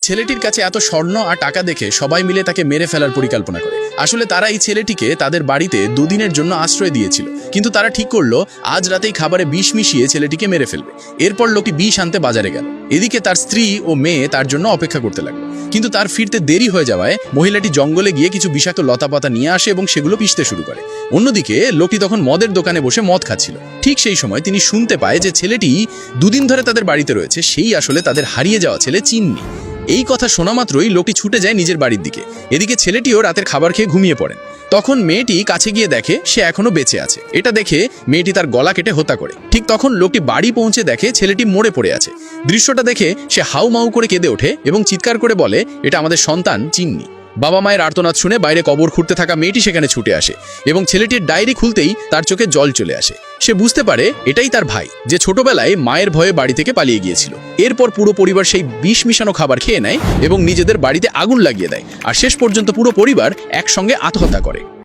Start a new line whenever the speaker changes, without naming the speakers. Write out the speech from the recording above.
ছেলেটির কাছে এত স্বর্ণ আর টাকা দেখে সবাই মিলে তাকে মেরে ফেলার পরিকল্পনা করে। আসলে তারা এই ছেলেটিকে তাদের বাড়িতে দুদিনের জন্য আশ্রয় দিয়েছিল, কিন্তু তারা ঠিক করলো আজ রাতেই খাবারে বিষ মিশিয়ে ছেলেটিকে মেরে ফেলবে। এরপর লোকটি বিষ আনতে বাজারে গেল। এদিকে তার স্ত্রী ও মেয়ে তার জন্য অপেক্ষা করতে লাগলো, কিন্তু তার ফিরতে দেরি হয়ে যাওয়ায় মহিলাটি জঙ্গলে গিয়ে কিছু বিষাক্ত লতাপাতা নিয়ে আসে এবং সেগুলো পিষতে শুরু করে। অন্যদিকে লোকটি তখন মদের দোকানে বসে মদ খাচ্ছিল। ঠিক সেই সময় তিনি শুনতে পায় যে ছেলেটি দুদিন ধরে তাদের বাড়িতে রয়েছে, সেই আসলে তাদের হারিয়ে যাওয়া ছেলে চিন্নি। এই কথা শোনা মাত্রই লোকটি ছুটে যায় নিজের বাড়ির দিকে। এদিকে ছেলেটিও রাতের খাবার খেয়ে ঘুমিয়ে পড়েন। তখন মেয়েটি কাছে গিয়ে দেখে সে এখনো বেঁচে আছে। এটা দেখে মেয়েটি তার গলা কেটে হত্যা করে। ঠিক তখন লোকটি বাড়ি পৌঁছে দেখে ছেলেটি মরে পড়ে আছে। দৃশ্যটা দেখে সে হাউমাউ করে কেঁদে ওঠে এবং চিৎকার করে বলে, এটা আমাদের সন্তান চিন্নি। বাবা মায়ের আর্তনাদ শুনে বাইরে কবর খুঁড়তে থাকা মেয়েটি সেখানে ছুটে আসে এবং ছেলেটির ডায়েরি খুলতেই তার চোখে জল চলে আসে। সে বুঝতে পারে এটাই তার ভাই, যে ছোটবেলায় মায়ের ভয়ে বাড়ি থেকে পালিয়ে গিয়েছিল। এরপর পুরো পরিবার সেই বিষ মিশানো খাবার খেয়ে নেয় এবং নিজেদের বাড়িতে আগুন লাগিয়ে দেয়, আর শেষ পর্যন্ত পুরো পরিবার একসঙ্গে আত্মহত্যা করে।